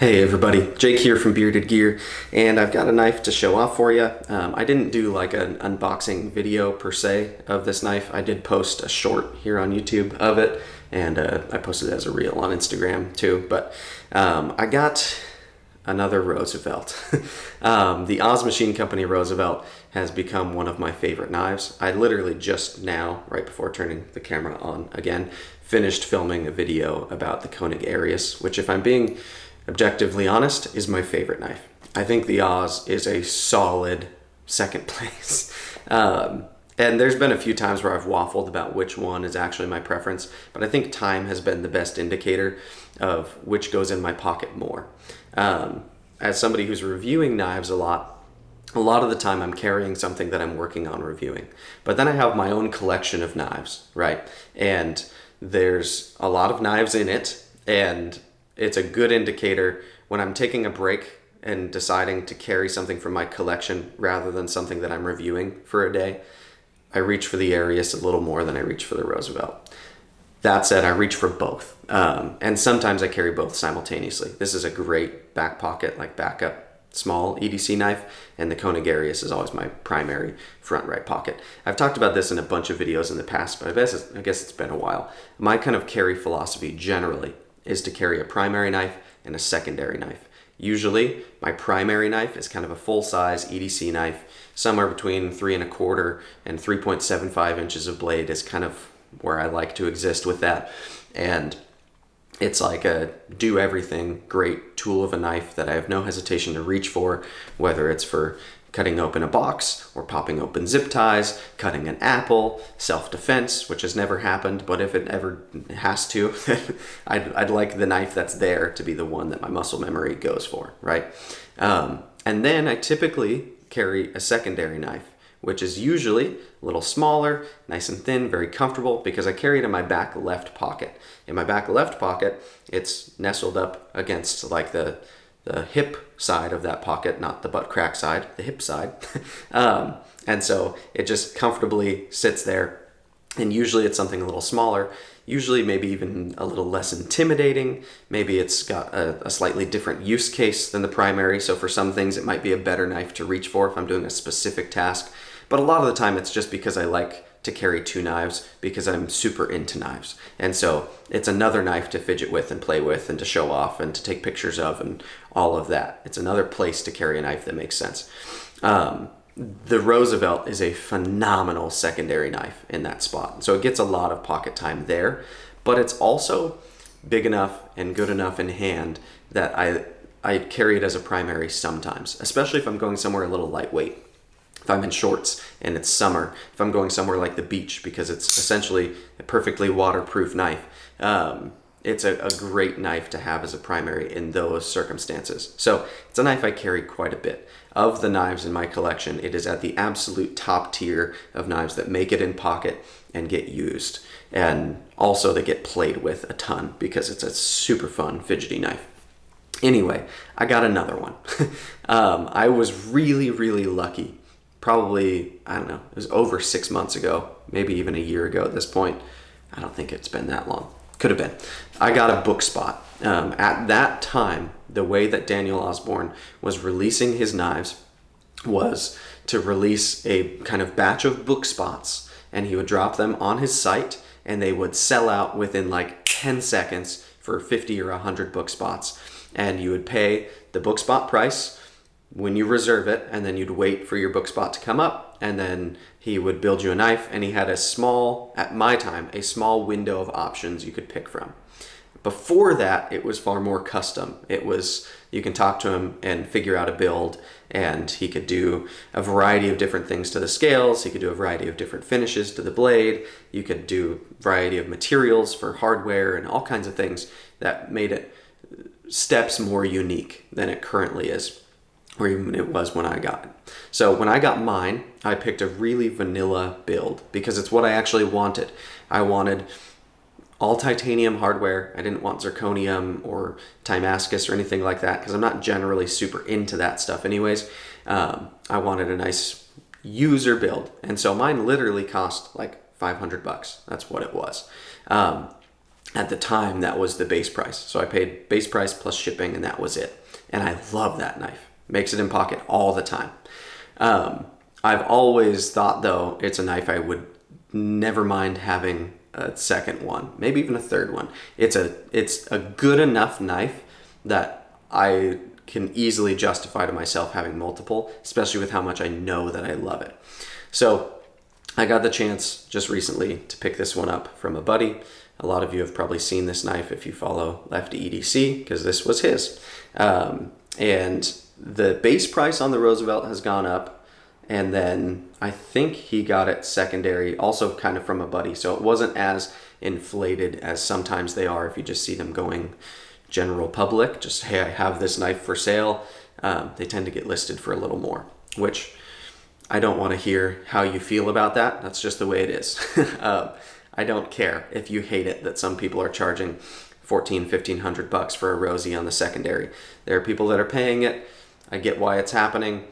Hey everybody, Jake here from Bearded Gear, and I've got a knife to show off for you. I didn't do like an unboxing video per se of this knife. I did post a short here on YouTube of it, and I posted it as a reel on Instagram too. But I got another Roosevelt. The Oz Machine Company Roosevelt has become one of my favorite knives. I literally just now, right before turning the camera on again, finished filming a video about the Koenig Arius, which, if I'm being objectively honest, is my favorite knife. I think the Oz is a solid second place. And there's been a few times where I've waffled about which one is actually my preference, but I think time has been the best indicator of which goes in my pocket more. As somebody who's reviewing knives a lot of the time I'm carrying something that I'm working on reviewing. But then I have my own collection of knives, right? And there's a lot of knives in it, and it's a good indicator when I'm taking a break and deciding to carry something from my collection rather than something that I'm reviewing for a day. I reach for the Arius a little more than I reach for the Roosevelt. That said, I reach for both. And sometimes I carry both simultaneously. This is a great back pocket, like backup small EDC knife, and the Koenig Arius is always my primary front right pocket. I've talked about this in a bunch of videos in the past, but I guess it's been a while. My kind of carry philosophy generally is to carry a primary knife and a secondary knife. Usually my primary knife is kind of a full-size EDC knife. Somewhere between 3 1/4 and 3.75 inches of blade is kind of where I like to exist with that. And it's like a do everything great tool of a knife that I have no hesitation to reach for, whether it's for cutting open a box or popping open zip ties, cutting an apple, self-defense, which has never happened, but if it ever has to, I'd like the knife that's there to be the one that my muscle memory goes for, right? And then I typically carry a secondary knife, which is usually a little smaller, nice and thin, very comfortable, because I carry it in my back left pocket. In my back left pocket, it's nestled up against like the hip side of that pocket, not the butt crack side, the hip side. And so it just comfortably sits there. And usually it's something a little smaller, usually maybe even a little less intimidating. Maybe it's got a slightly different use case than the primary. So for some things, it might be a better knife to reach for if I'm doing a specific task. But a lot of the time it's just because I like to carry two knives because I'm super into knives. And so it's another knife to fidget with and play with and to show off and to take pictures of and all of that. It's another place to carry a knife that makes sense. The Roosevelt is a phenomenal secondary knife in that spot. So it gets a lot of pocket time there, but it's also big enough and good enough in hand that I carry it as a primary sometimes, especially if I'm going somewhere a little lightweight. If I'm in shorts and it's summer, if I'm going somewhere like the beach, because it's essentially a perfectly waterproof knife, it's a great knife to have as a primary in those circumstances. So it's a knife I carry quite a bit. Of the knives in my collection, it is at the absolute top tier of knives that make it in pocket and get used. And also they get played with a ton because it's a super fun fidgety knife. Anyway, I got another one. I was really, really lucky. Probably, I don't know, it was over 6 months ago, maybe even a year ago at this point. I don't think it's been that long. Could have been. I got a book spot. At that time, the way that Daniel Osborne was releasing his knives was to release a kind of batch of book spots, and he would drop them on his site, and they would sell out within like 10 seconds for 50 or 100 book spots. And you would pay the book spot price when you reserve it, and then you'd wait for your book spot to come up, and then he would build you a knife, and he had a small, at my time, a small window of options you could pick from. Before that, it was far more custom. It was, you can talk to him and figure out a build, and he could do a variety of different things to the scales, he could do a variety of different finishes to the blade, you could do a variety of materials for hardware and all kinds of things that made it steps more unique than it currently is, or even it was when I got it. So when I got mine, I picked a really vanilla build because it's what I actually wanted. I wanted all titanium hardware. I didn't want zirconium or Timascus or anything like that because I'm not generally super into that stuff anyways. I wanted a nice user build. And so mine literally cost like $500. That's what it was. At the time, that was the base price. So I paid base price plus shipping, and that was it. And I love that knife. Makes it in pocket all the time. I've always thought, though, it's a knife I would never mind having a second one, maybe even a third one. It's a good enough knife that I can easily justify to myself having multiple, especially with how much I know that I love it. So I got the chance just recently to pick this one up from a buddy. A lot of you have probably seen this knife if you follow Lefty EDC, because this was his. And the base price on the Roosevelt has gone up, and then I think he got it secondary, also kind of from a buddy. So it wasn't as inflated as sometimes they are if you just see them going general public. Just, hey, I have this knife for sale. They tend to get listed for a little more, which I don't want to hear how you feel about that. That's just the way it is. I don't care if you hate it that some people are charging $1,400-1,500 for a Rosie on the secondary. There are people that are paying it. I get why it's happening.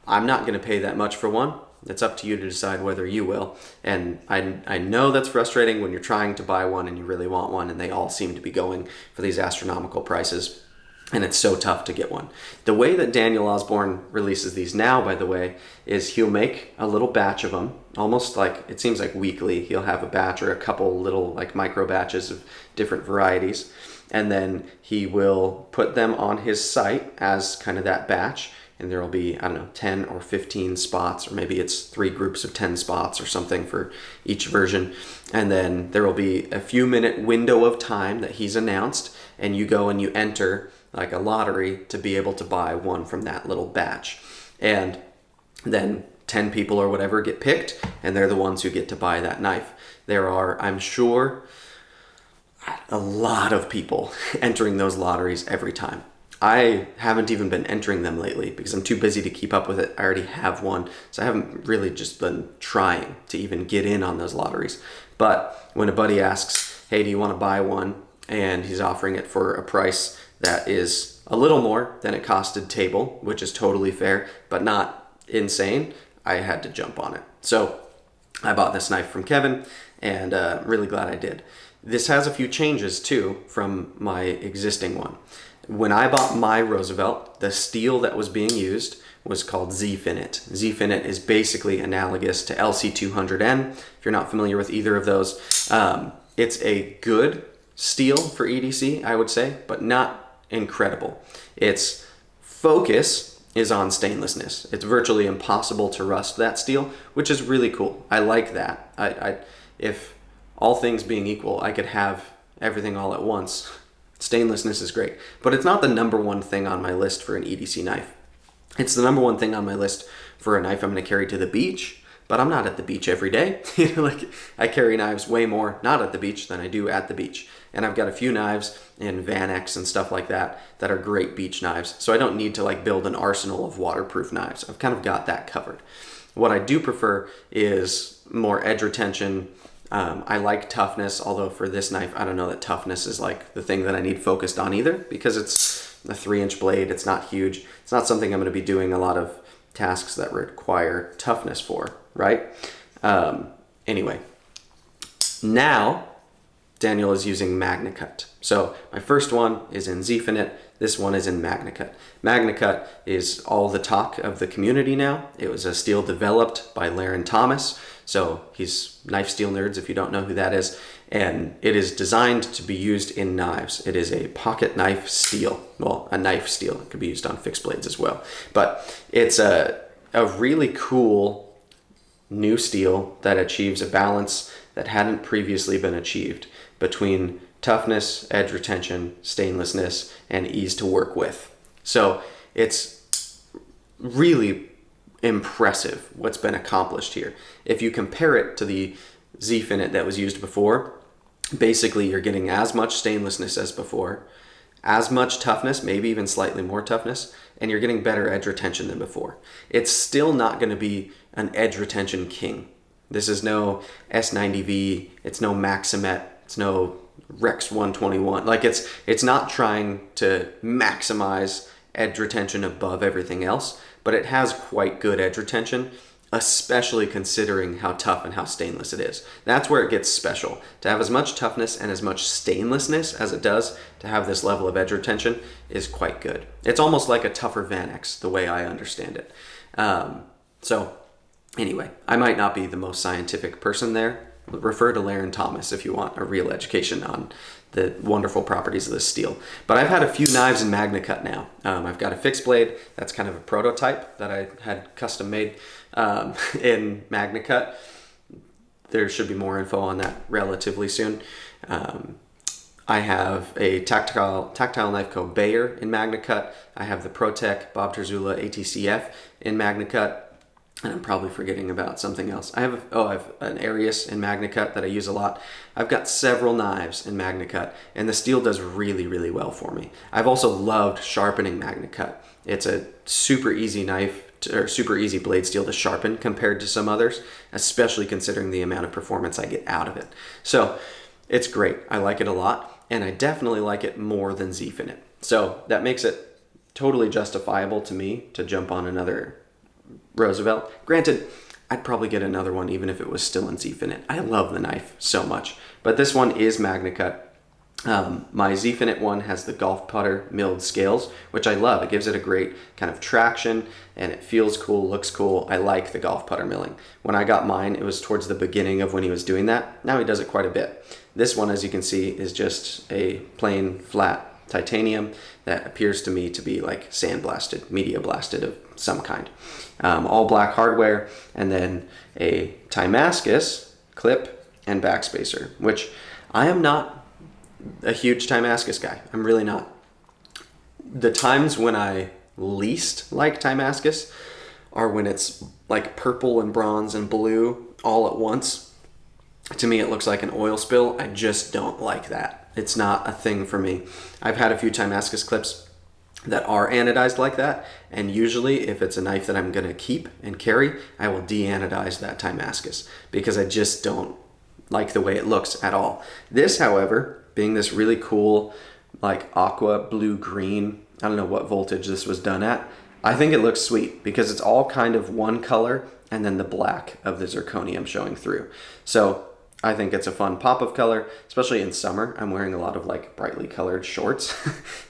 I'm not going to pay that much for one. It's up to you to decide whether you will. And I know that's frustrating when you're trying to buy one and you really want one, and they all seem to be going for these astronomical prices. And it's so tough to get one. The way that Daniel Osborne releases these now, by the way, is he'll make a little batch of them, almost like, it seems like weekly. He'll have a batch or a couple little like micro batches of different varieties. And then he will put them on his site as kind of that batch. And there will be, I don't know, 10 or 15 spots, or maybe it's 3 groups of 10 spots or something for each version. And then there will be a few minute window of time that he's announced, and you go and you enter like a lottery to be able to buy one from that little batch. And then 10 people or whatever get picked, and they're the ones who get to buy that knife. There are, I'm sure, a lot of people entering those lotteries every time. I haven't even been entering them lately because I'm too busy to keep up with it. I already have one, so I haven't really just been trying to even get in on those lotteries. But when a buddy asks, hey, do you want to buy one? And he's offering it for a price that is a little more than it costed Table, which is totally fair, but not insane, I had to jump on it. So I bought this knife from Kevin, and really glad I did. This has a few changes too from my existing one. When I bought my Roosevelt, the steel that was being used was called Z-Finit. Z-Finit is basically analogous to LC200N. If you're not familiar with either of those, it's a good steel for EDC, I would say, but not incredible. Its focus is on stainlessness. It's virtually impossible to rust that steel, which is really cool. I like that. If all things being equal, I could have everything all at once. Stainlessness is great, but it's not the number one thing on my list for an EDC knife. It's the number one thing on my list for a knife I'm going to carry to the beach, but I'm not at the beach every day. Like, I carry knives way more not at the beach than I do at the beach. And I've got a few knives in Van X and stuff like that that are great beach knives. So I don't need to like build an arsenal of waterproof knives. I've kind of got that covered. What I do prefer is more edge retention. I like toughness, although for this knife, I don't know that toughness is like the thing that I need focused on either, because it's a 3-inch blade. It's not huge. It's not something I'm going to be doing a lot of tasks that require toughness for, right? Anyway, now Daniel is using Magnacut. So my first one is in Z-Finit. This one is in Magnacut. Magnacut is all the talk of the community now. It was a steel developed by Laren Thomas. So he's Knife Steel Nerds, if you don't know who that is. And it is designed to be used in knives. It is a pocket knife steel. Well, a knife steel. It could be used on fixed blades as well. But it's a really cool new steel that achieves a balance that hadn't previously been achieved between toughness, edge retention, stainlessness, and ease to work with. So it's really impressive what's been accomplished here. If you compare it to the Z-Finit that was used before, basically you're getting as much stainlessness as before, as much toughness, maybe even slightly more toughness, and you're getting better edge retention than before. It's still not going to be an edge retention king. This is no S90V, it's no Maximet, it's no Rex 121. Like it's not trying to maximize edge retention above everything else, but it has quite good edge retention. especially considering how tough and how stainless it is. That's where it gets special. To have as much toughness and as much stainlessness as it does, to have this level of edge retention is quite good. It's almost like a tougher Van-X, the way I understand it. So anyway, I might not be the most scientific person there. Refer to Laren Thomas if you want a real education on the wonderful properties of this steel. But I've had a few knives in Magnacut now. I've got a fixed blade. That's kind of a prototype that I had custom made in Magnacut. There should be more info on that relatively soon. I have a tactile knife called Bayer in Magnacut. I have the ProTech Bob Terzula ATCF in Magnacut. And I'm probably forgetting about something else. I have an Arius in Magnacut that I use a lot. I've got several knives in Magnacut, and the steel does really, really well for me. I've also loved sharpening Magnacut. It's a super easy knife, or super easy blade steel to sharpen compared to some others, especially considering the amount of performance I get out of it. So it's great. I like it a lot, and I definitely like it more than Z-Finit. So that makes it totally justifiable to me to jump on another Roosevelt. Granted, I'd probably get another one even if it was still in Z-Finit. I love the knife so much. But this one is Magnacut. My Z-Finit one has the golf putter milled scales, which I love. It gives it a great kind of traction, and it feels cool, looks cool. I like the golf putter milling. When I got mine, it was towards the beginning of when he was doing that. Now he does it quite a bit. This one, as you can see, is just a plain flat titanium that appears to me to be like sandblasted, media blasted of some kind. All black hardware, and then a Timascus clip and backspacer, which I am not a huge Timascus guy. I'm really not. The times when I least like Timascus are when it's like purple and bronze and blue all at once. To me, it looks like an oil spill. I just don't like that. It's not a thing for me. I've had a few Timascus clips that are anodized like that, and usually if it's a knife that I'm going to keep and carry, I will de-anodize that Timascus because I just don't like the way it looks at all. This, however, being this really cool like aqua blue green, I don't know what voltage this was done at, I think it looks sweet because it's all kind of one color and then the black of the zirconium showing through. So I think it's a fun pop of color, especially in summer. I'm wearing a lot of like brightly colored shorts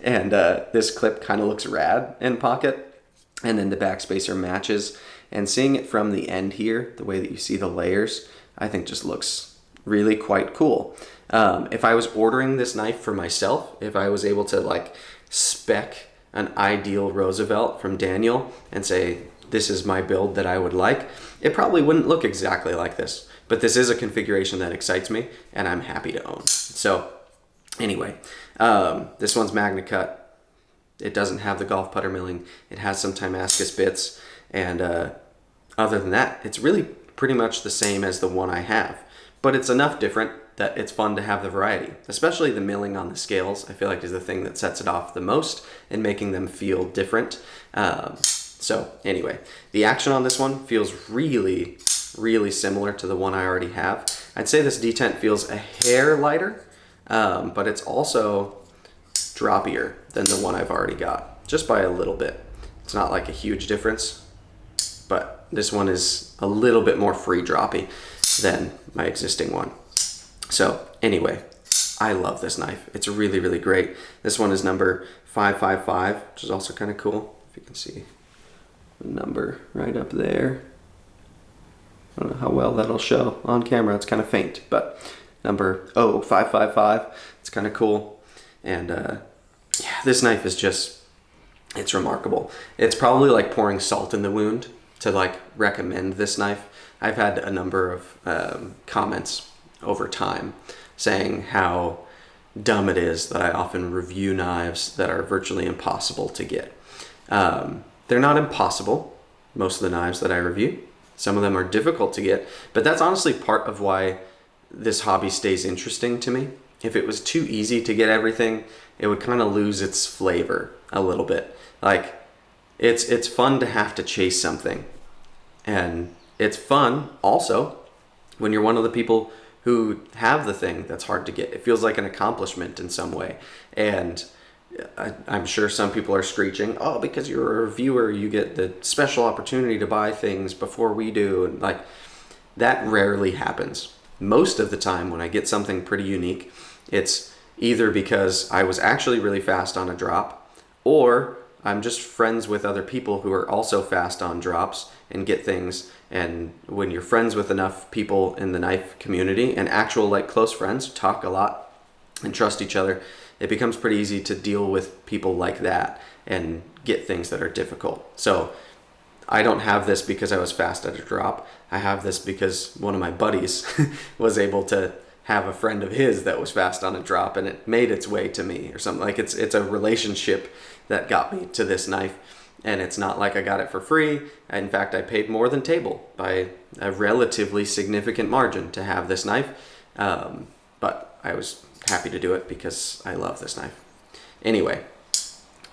and this clip kind of looks rad in pocket, and then the backspacer matches, and seeing it from the end here, the way that you see the layers, I think just looks really quite cool. If I was ordering this knife for myself, if I was able to like spec an ideal Roosevelt from Daniel and say, this is my build that I would like, it probably wouldn't look exactly like this. But this is a configuration that excites me, and I'm happy to own. So anyway, this one's Magnacut. It doesn't have the golf putter milling. It has some Timascus bits, and other than that, it's really pretty much the same as the one I have. But it's enough different that it's fun to have the variety, especially the milling on the scales. I feel like is the thing that sets it off the most in making them feel different. So anyway, the action on this one feels really similar to the one I already have. I'd say this detent feels a hair lighter, but it's also droppier than the one I've already got, just by a little bit. It's not like a huge difference, but this one is a little bit more free droppy than my existing one. So anyway, I love this knife. It's really, really great. This one is number 555, which is also kind of cool. If you can see the number right up there. I don't know how well that'll show on camera. It's kind of faint, but number 0555. It's kind of cool. And yeah, this knife is just, it's remarkable. It's probably like pouring salt in the wound to like recommend this knife. I've had a number of comments over time saying how dumb it is that I often review knives that are virtually impossible to get. They're not impossible, most of the knives that I review. Some of them are difficult to get, but that's honestly part of why this hobby stays interesting to me. If it was too easy to get everything, it would kind of lose its flavor a little bit. Like, it's fun to have to chase something. And it's fun also when you're one of the people who have the thing that's hard to get. It feels like an accomplishment in some way. And I'm sure some people are screeching, oh, because you're a reviewer, you get the special opportunity to buy things before we do. And like, that rarely happens. Most of the time when I get something pretty unique, it's either because I was actually really fast on a drop, or I'm just friends with other people who are also fast on drops and get things. And when you're friends with enough people in the knife community, and actual like close friends, talk a lot and trust each other, it becomes pretty easy to deal with people like that and get things that are difficult. So I don't have this because I was fast at a drop. I have this because one of my buddies was able to have a friend of his that was fast on a drop, and it made its way to me or something. Like, it's a relationship that got me to this knife, and it's not like I got it for free. In fact, I paid more than table by a relatively significant margin to have this knife, but I was happy to do it because I love this knife. Anyway,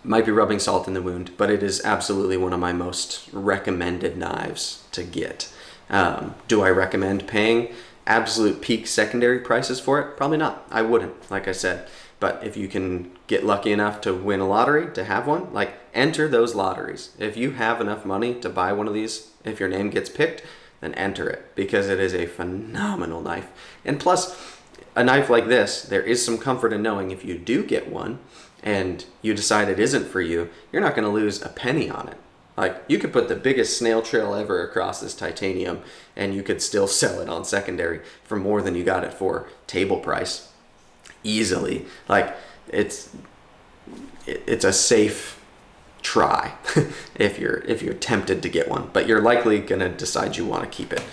might be rubbing salt in the wound, but it is absolutely one of my most recommended knives to get. Do I recommend paying absolute peak secondary prices for it? Probably not. I wouldn't, like I said. But if you can get lucky enough to win a lottery, to have one, like, enter those lotteries. If you have enough money to buy one of these, if your name gets picked, then enter it, because it is a phenomenal knife. And plus, a knife like this, there is some comfort in knowing if you do get one and you decide it isn't for you, you're not going to lose a penny on it. Like, you could put the biggest snail trail ever across this titanium and you could still sell it on secondary for more than you got it for table price. Easily. Like, it's a safe try if you're tempted to get one, but you're likely going to decide you want to keep it.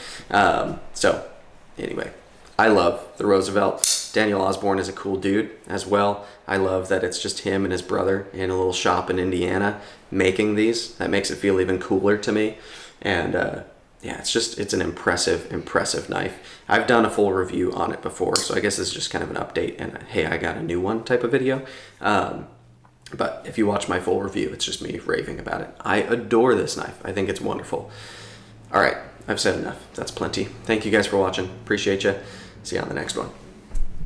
So anyway, I love the Roosevelt. Daniel Osborne is a cool dude as well. I love that it's just him and his brother in a little shop in Indiana making these. That makes it feel even cooler to me. And yeah, it's an impressive knife. I've done a full review on it before, so I guess this is just kind of an update and hey, I got a new one type of video. But if you watch my full review, it's just me raving about it. I adore this knife. I think it's wonderful. All right, I've said enough. That's plenty. Thank you guys for watching. Appreciate you. See you on the next one.